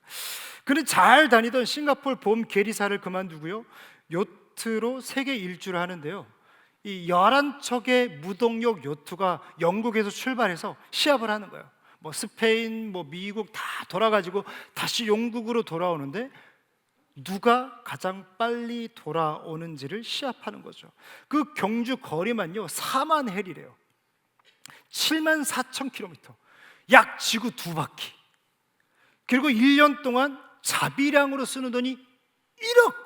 그는 잘 다니던 싱가포르 보험 계리사를 그만두고요, 요트로 세계 일주를 하는데요, 이 11척의 무동력 요트가 영국에서 출발해서 시합을 하는 거예요. 뭐 스페인, 뭐 미국 다 돌아가지고 다시 영국으로 돌아오는데 누가 가장 빨리 돌아오는지를 시합하는 거죠. 그 경주 거리만요 4만 헬이래요. 7만 4천 킬로미터, 약 지구 2바퀴. 그리고 1년 동안 자비량으로 쓰는 돈이 1억.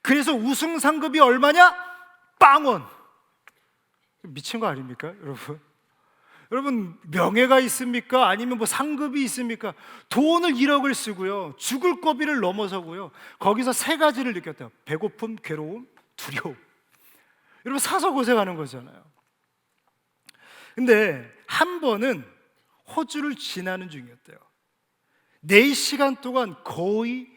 그래서 우승 상금이 얼마냐? 빵원. 미친 거 아닙니까, 여러분? 여러분, 명예가 있습니까? 아니면 뭐 상급이 있습니까? 돈을 1억을 쓰고요, 죽을 고비를 넘어서고요, 거기서 3가지를 느꼈대요. 배고픔, 괴로움, 두려움. 여러분, 사서 고생하는 거잖아요. 근데 한 번은 호주를 지나는 중이었대요. 4시간 동안 거의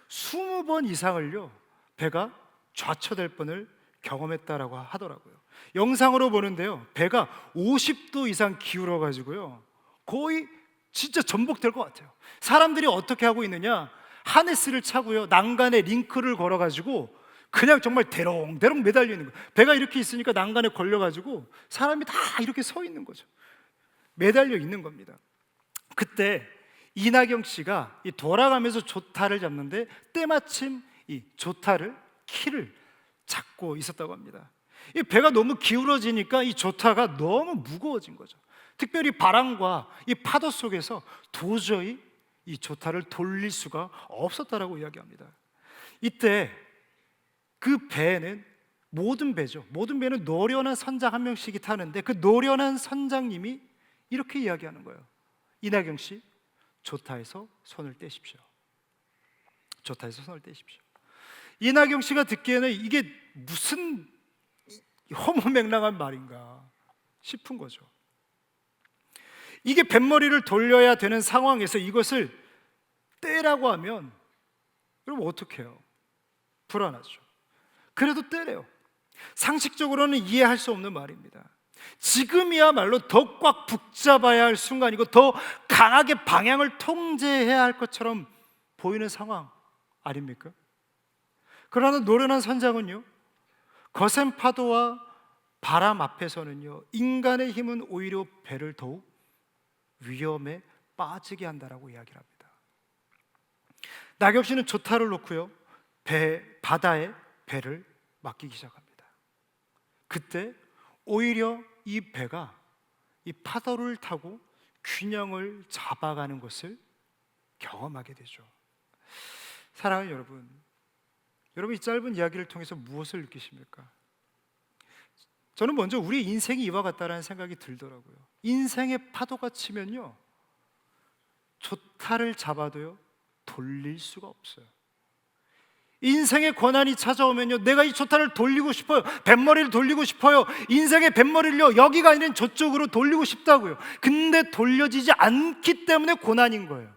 20번 이상을요, 배가 좌초될 뻔을 경험했다라고 하더라고요. 영상으로 보는데요, 배가 50도 이상 기울어 가지고요, 거의 진짜 전복될 것 같아요. 사람들이 어떻게 하고 있느냐, 하네스를 차고요, 난간에 링크를 걸어 가지고 그냥 정말 대롱대롱 매달려 있는 거예요. 배가 이렇게 있으니까 난간에 걸려 가지고 사람이 다 이렇게 서 있는 거죠. 매달려 있는 겁니다. 그때 이나경 씨가 이 돌아가면서 조타를 잡는데 때마침 이 조타를 키를 잡고 있었다고 합니다. 이 배가 너무 기울어지니까 이 조타가 너무 무거워진 거죠. 특별히 바람과 이 파도 속에서 도저히 이 조타를 돌릴 수가 없었다라고 이야기합니다. 이때 그 배에는 모든 배는 노련한 선장 한 명씩이 타는데 그 노련한 선장님이 이렇게 이야기하는 거예요. 이나경 씨, 조타에서 손을 떼십시오. 조타에서 손을 떼십시오. 이나경 씨가 듣기에는 이게 무슨 허무맹랑한 말인가 싶은 거죠. 이게 뱃머리를 돌려야 되는 상황에서 이것을 떼라고 하면 여러분 어떻게 해요? 불안하죠. 그래도 떼래요. 상식적으로는 이해할 수 없는 말입니다. 지금이야말로 더 꽉 붙잡아야 할 순간이고 더 강하게 방향을 통제해야 할 것처럼 보이는 상황 아닙니까? 그러나 노련한 선장은요, 거센 파도와 바람 앞에서는요, 인간의 힘은 오히려 배를 더욱 위험에 빠지게 한다라고 이야기를 합니다. 나경 씨는 조타를 놓고요, 바다에 배를 맡기기 시작합니다. 그때 오히려 이 배가 이 파도를 타고 균형을 잡아가는 것을 경험하게 되죠. 사랑하는 여러분, 이 짧은 이야기를 통해서 무엇을 느끼십니까? 저는 먼저 우리 인생이 이와 같다라는 생각이 들더라고요. 인생의 파도가 치면요, 조타를 잡아도요 돌릴 수가 없어요. 인생의 고난이 찾아오면요, 내가 이 조타를 돌리고 싶어요. 뱃머리를 돌리고 싶어요. 인생의 뱃머리를요, 여기가 아닌 저쪽으로 돌리고 싶다고요. 근데 돌려지지 않기 때문에 고난인 거예요.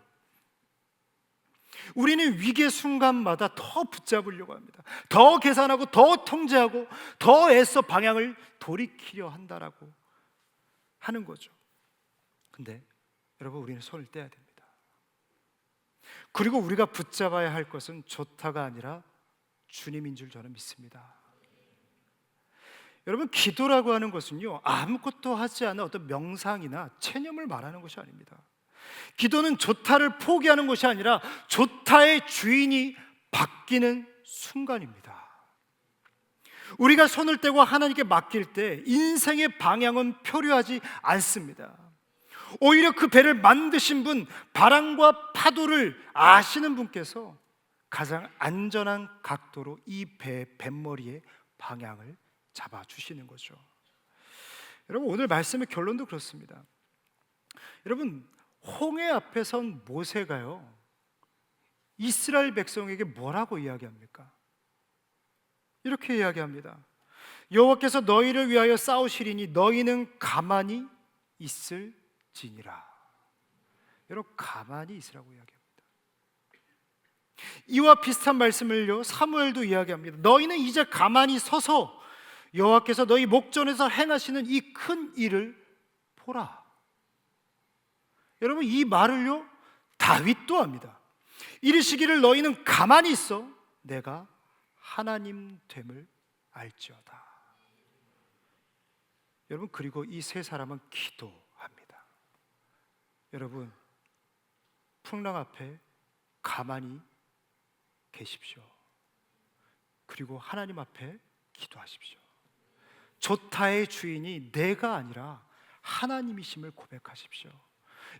우리는 위기의 순간마다 더 붙잡으려고 합니다. 더 계산하고 더 통제하고 더 애써 방향을 돌이키려 한다라고 하는 거죠. 근데 여러분, 우리는 손을 떼야 됩니다. 그리고 우리가 붙잡아야 할 것은 좋다가 아니라 주님인 줄 저는 믿습니다. 여러분, 기도라고 하는 것은요, 아무것도 하지 않은 어떤 명상이나 체념을 말하는 것이 아닙니다. 기도는 좋다를 포기하는 것이 아니라 좋다의 주인이 바뀌는 순간입니다. 우리가 손을 떼고 하나님께 맡길 때 인생의 방향은 표류하지 않습니다. 오히려 그 배를 만드신 분, 바람과 파도를 아시는 분께서 가장 안전한 각도로 이 배의 뱃머리의 방향을 잡아주시는 거죠. 여러분, 오늘 말씀의 결론도 그렇습니다. 여러분, 홍해 앞에 선 모세가요, 이스라엘 백성에게 뭐라고 이야기합니까? 이렇게 이야기합니다. 여호와께서 너희를 위하여 싸우시리니 너희는 가만히 있을지니라. 여러분, 가만히 있으라고 이야기합니다. 이와 비슷한 말씀을요, 사무엘도 이야기합니다. 너희는 이제 가만히 서서 여호와께서 너희 목전에서 행하시는 이 큰 일을 보라. 여러분, 이 말을요, 다윗도 합니다. 이르시기를 너희는 가만히 있어 내가 하나님 됨을 알지어다. 여러분, 그리고 이 세 사람은 기도합니다. 여러분, 풍랑 앞에 가만히 계십시오. 그리고 하나님 앞에 기도하십시오. 좋다의 주인이 내가 아니라 하나님이심을 고백하십시오.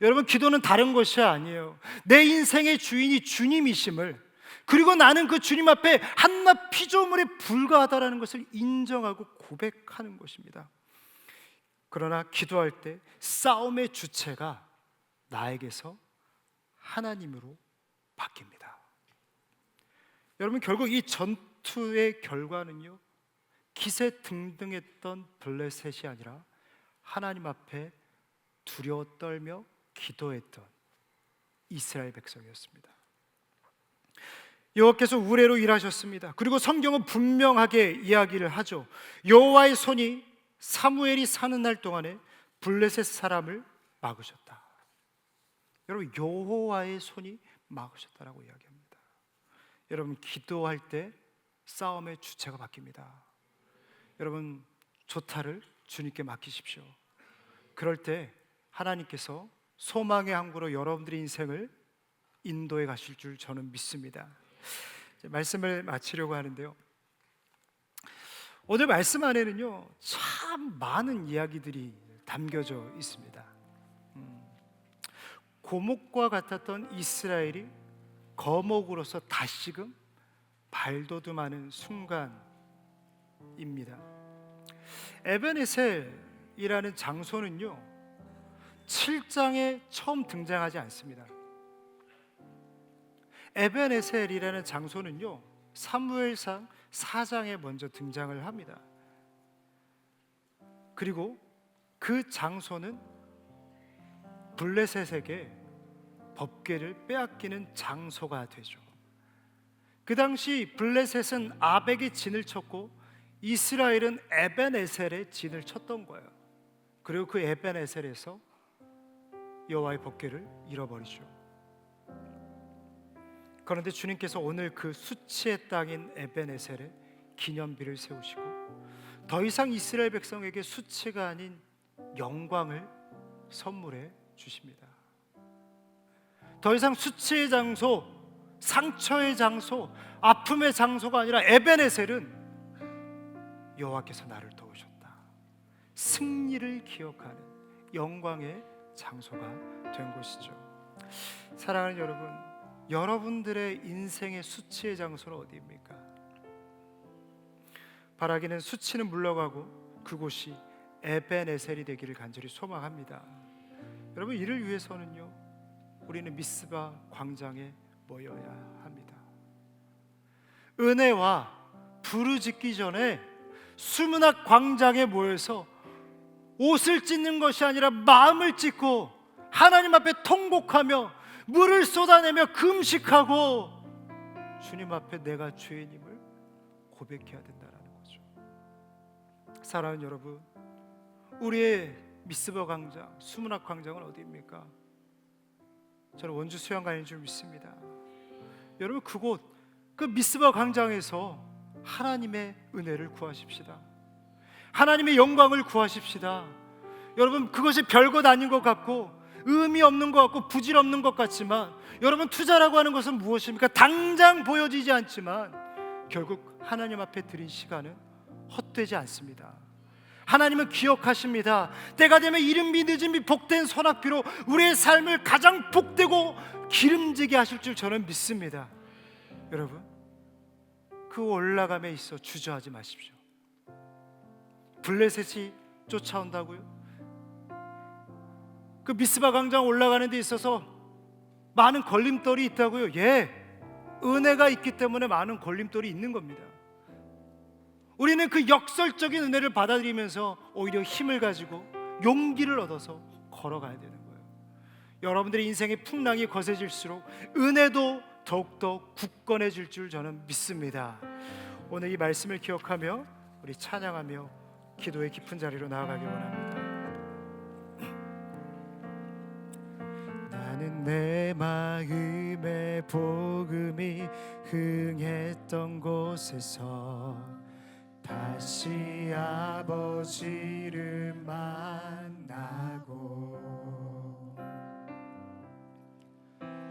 여러분, 기도는 다른 것이 아니에요. 내 인생의 주인이 주님이심을, 그리고 나는 그 주님 앞에 한낱 피조물에 불과하다라는 것을 인정하고 고백하는 것입니다. 그러나 기도할 때 싸움의 주체가 나에게서 하나님으로 바뀝니다. 여러분, 결국 이 전투의 결과는요, 기세등등했던 블레셋이 아니라 하나님 앞에 두려워 떨며 기도했던 이스라엘 백성이었습니다. 여호와께서 우레로 일하셨습니다. 그리고 성경은 분명하게 이야기를 하죠. 여호와의 손이 사무엘이 사는 날 동안에 블레셋 사람을 막으셨다. 여러분, 여호와의 손이 막으셨다라고 이야기합니다. 여러분, 기도할 때 싸움의 주체가 바뀝니다. 여러분, 좋다를 주님께 맡기십시오. 그럴 때 하나님께서 소망의 항구로 여러분들의 인생을 인도해 가실 줄 저는 믿습니다. 말씀을 마치려고 하는데요, 오늘 말씀 안에는요, 참 많은 이야기들이 담겨져 있습니다. 고목과 같았던 이스라엘이 거목으로서 다시금 발돋움하는 순간입니다. 에벤에셀이라는 장소는요, 7장에 처음 등장하지 않습니다. 에벤에셀이라는 장소는요, 사무엘상 4장에 먼저 등장을 합니다. 그리고 그 장소는 블레셋에게 법궤를 빼앗기는 장소가 되죠. 그 당시 블레셋은 아벡의 진을 쳤고 이스라엘은 에벤에셀의 진을 쳤던 거예요. 그리고 그 에벤에셀에서 여호와의 법궤를 잃어버리죠. 그런데 주님께서 오늘 그 수치의 땅인 에벤에셀에 기념비를 세우시고 더 이상 이스라엘 백성에게 수치가 아닌 영광을 선물해 주십니다. 더 이상 수치의 장소, 상처의 장소, 아픔의 장소가 아니라 에벤에셀은 여호와께서 나를 도우셨다, 승리를 기억하는 영광의 장소가 된 것이죠. 사랑하는 여러분, 여러분들의 인생의 수치의 장소는 어디입니까? 바라기는 수치는 물러가고 그곳이 에벤에셀이 되기를 간절히 소망합니다. 여러분, 이를 위해서는요, 우리는 미스바 광장에 모여야 합니다. 은혜와 부르짖기 전에 수문학 광장에 모여서 옷을 찢는 것이 아니라 마음을 찢고 하나님 앞에 통곡하며 물을 쏟아내며 금식하고 주님 앞에 내가 죄인임을 고백해야 된다는 거죠. 사랑하는 여러분, 우리의 미스버 광장, 수문학 광장은 어디입니까? 저는 원주 수영관인 줄 믿습니다. 여러분, 그곳, 그 미스버 광장에서 하나님의 은혜를 구하십시다. 하나님의 영광을 구하십시다. 여러분, 그것이 별것 아닌 것 같고 의미 없는 것 같고 부질없는 것 같지만, 여러분, 투자라고 하는 것은 무엇입니까? 당장 보여지지 않지만 결국 하나님 앞에 드린 시간은 헛되지 않습니다. 하나님은 기억하십니다. 때가 되면 이른비 늦은비 복된 소낙비로 우리의 삶을 가장 복되고 기름지게 하실 줄 저는 믿습니다. 여러분, 그 올라감에 있어 주저하지 마십시오. 블레셋이 쫓아온다고요? 그 미스바 광장 올라가는 데 있어서 많은 걸림돌이 있다고요? 예, 은혜가 있기 때문에 많은 걸림돌이 있는 겁니다. 우리는 그 역설적인 은혜를 받아들이면서 오히려 힘을 가지고 용기를 얻어서 걸어가야 되는 거예요. 여러분들의 인생의 풍랑이 거세질수록 은혜도 더욱더 굳건해질 줄 저는 믿습니다. 오늘 이 말씀을 기억하며 우리 찬양하며 기도의 깊은 자리로 나아가기 원합니다. 나는 내 마음의 복음이 흥했던 곳에서 다시 아버지를 만나고,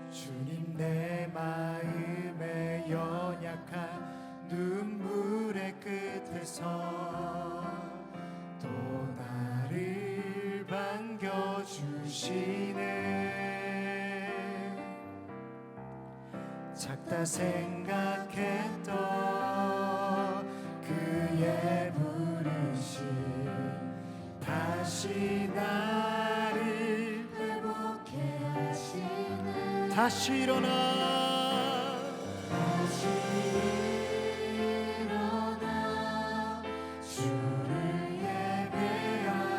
주님 내 마음의 연약한 눈물의 끝에서 또 나를 반겨주시네. 작다 생각했던 그의 부르심 다시 나를 회복해 하시네. 다시 일어나 다시 일어나 주를 예배하니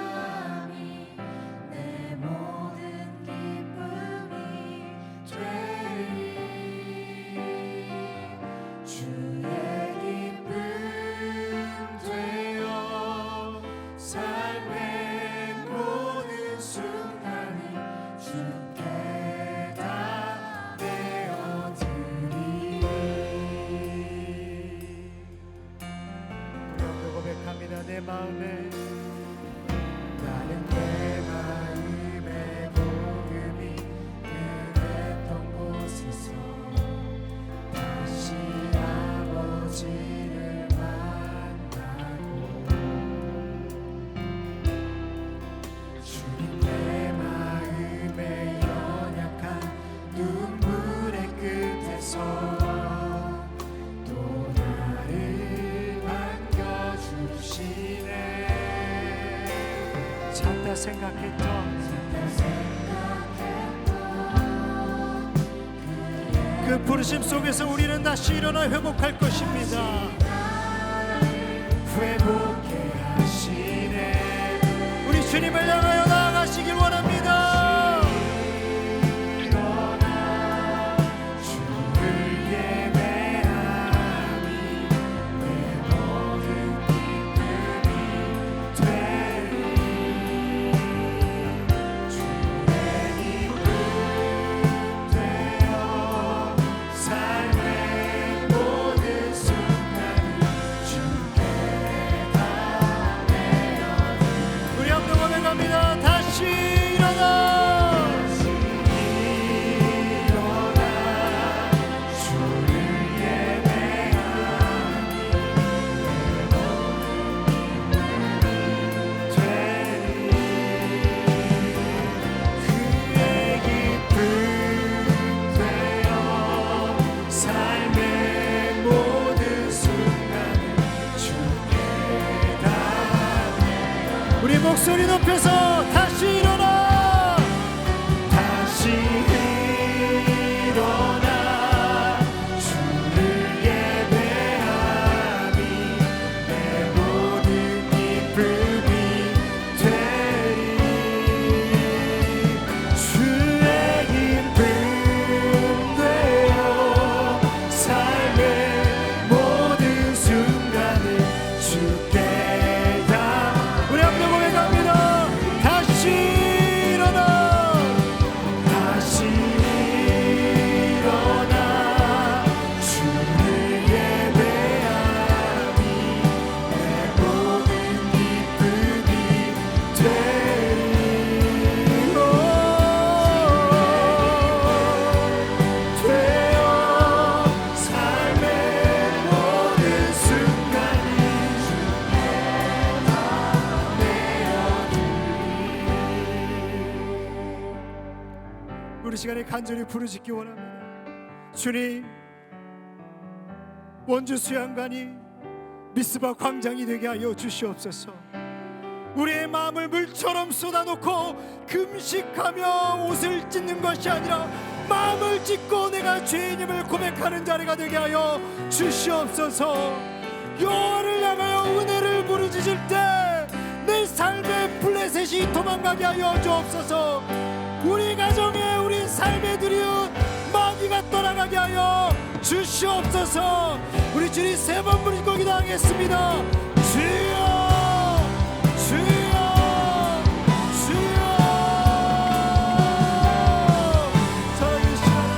내 모든 기쁨이 되리. 주의 기쁨 되어 삶의 모든 순간이 주께 다 되어드리리. 고백합니다. 내 마음에 나는 내 마음의 복음이 흥했던 곳에서 다시 아버지를 만나고, 주님 내 마음의 연약한 눈물의 끝에서 또 나를 반겨주시네. 작다 생각했던 그 부르심 속에서 우리는 다시 일어나 회복할 것입니다. 회복해 하시네. 우리 주님을 향하여 나아가시길 원합니다. 일어나 주를 예배하니 내 모든 기쁨이 되리. 주의 기쁨 되어 삶의 모든 순간이 주께 다 되어드리리. 우리 함께 고백합니다. 다시 일어나 일어나 주를 예배하니 내 모든 기쁨이 되리. 그의 기쁨 되어 삶의 모든 순간을 주께 다. 우리 목소리 높여서 다시 일어나 다시 일어나 주를 예배하니 내 모든 기쁨이 되리. 주의 기쁨 우리 시간에 간절히 부르짖기 원합니다. 주님, 원주 수양관이 미스바 광장이 되게 하여 주시옵소서. 우리의 마음을 물처럼 쏟아놓고 금식하며 옷을 찢는 것이 아니라 마음을 찢고 내가 죄인임을 고백하는 자리가 되게 하여 주시옵소서. 여호와를 향하여 은혜를 부르짖을 때 내 삶의 블레셋이 도망가게 하여 주옵소서. 우리 가정에 우리 삶에 들이운 마귀가 떠나가게 하여 주시옵소서. 우리 주님 세 번 부르짖고 기도하겠습니다. 주여, 주여, 주여. 살아계신 하나님,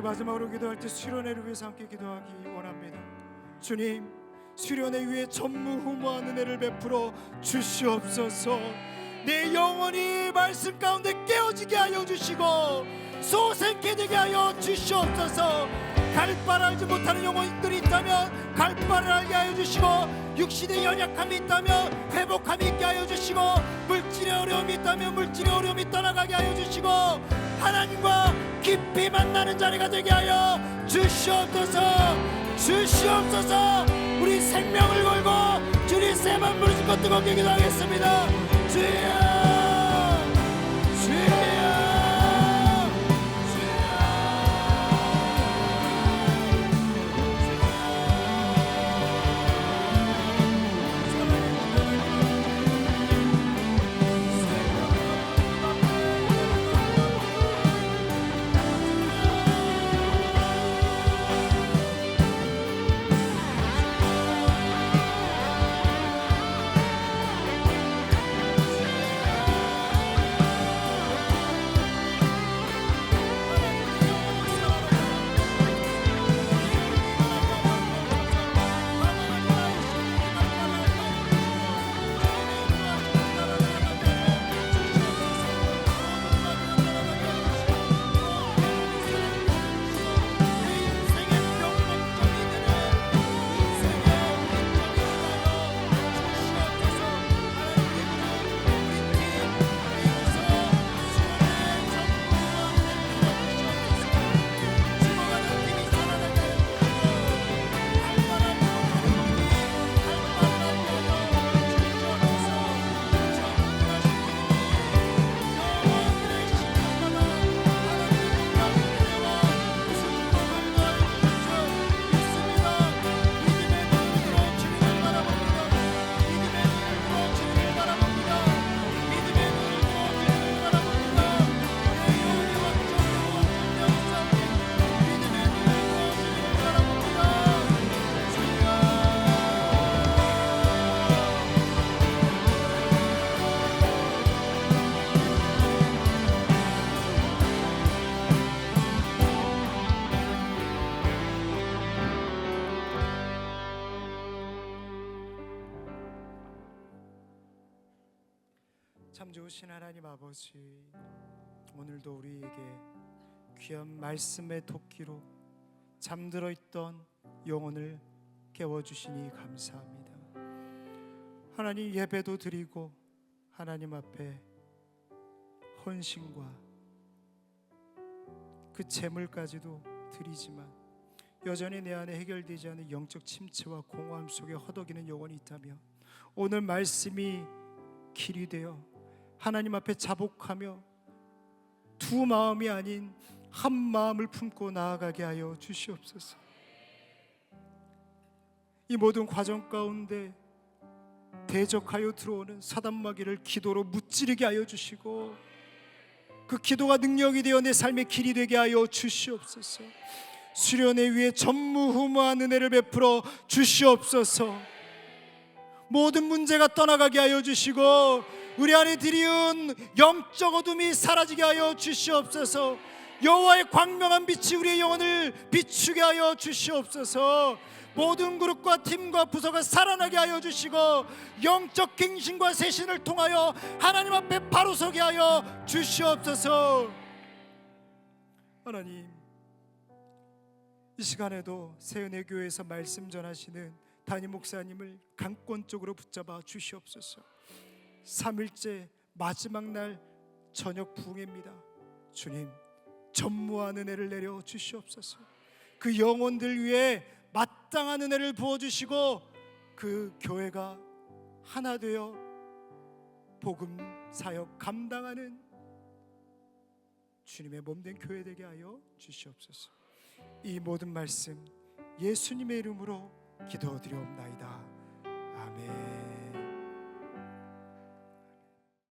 마지막으로 기도할 때 수련회를 위해서 함께 기도하기 원합니다. 주님, 수련회 위에 전무후무한 은혜를 베풀어 주시옵소서. 내 영혼이 말씀 가운데 깨어지게 하여 주시고 소생케 되게 하여 주시옵소서. 갈 바를 알지 못하는 영혼들이 있다면 갈 바를 알게 하여 주시고, 육신의 연약함이 있다면 회복함이 있게 하여 주시고, 물질의 어려움이 있다면 물질의 어려움이 떠나가게 하여 주시고, 하나님과 깊이 만나는 자리가 되게 하여 주시옵소서. 주시옵소서. 우리 생명을 걸고 주님 세번 부르짖고 뜨겁게 기도하겠습니다. 주여 주여 참 좋으신 하나님 아버지, 오늘도 우리에게 귀한 말씀의 도끼로 잠들어 있던 영혼을 깨워주시니 감사합니다. 하나님, 예배도 드리고 하나님 앞에 헌신과 그 재물까지도 드리지만 여전히 내 안에 해결되지 않은 영적 침체와 공허함 속에 허덕이는 영혼이 있다면 오늘 말씀이 길이 되어 하나님 앞에 자복하며 두 마음이 아닌 한 마음을 품고 나아가게 하여 주시옵소서. 이 모든 과정 가운데 대적하여 들어오는 사단마귀를 기도로 무찌르게 하여 주시고 그 기도가 능력이 되어 내 삶의 길이 되게 하여 주시옵소서. 수련회 위에 전무후무한 은혜를 베풀어 주시옵소서. 모든 문제가 떠나가게 하여 주시고 우리 안에 드리운 영적 어둠이 사라지게 하여 주시옵소서. 여호와의 광명한 빛이 우리의 영혼을 비추게 하여 주시옵소서. 모든 그룹과 팀과 부서가 살아나게 하여 주시고 영적 갱신과 쇄신을 통하여 하나님 앞에 바로 서게 하여 주시옵소서. 하나님, 이 시간에도 세은혜 교회에서 말씀 전하시는 담임 목사님을 강권적으로 붙잡아 주시옵소서. 3일째 마지막 날 저녁 부흥회입니다. 주님, 전무한 은혜를 내려 주시옵소서. 그 영혼들 위해 마땅한 은혜를 부어주시고 그 교회가 하나 되어 복음 사역 감당하는 주님의 몸된 교회 되게 하여 주시옵소서. 이 모든 말씀 예수님의 이름으로 기도드리옵나이다. 아멘.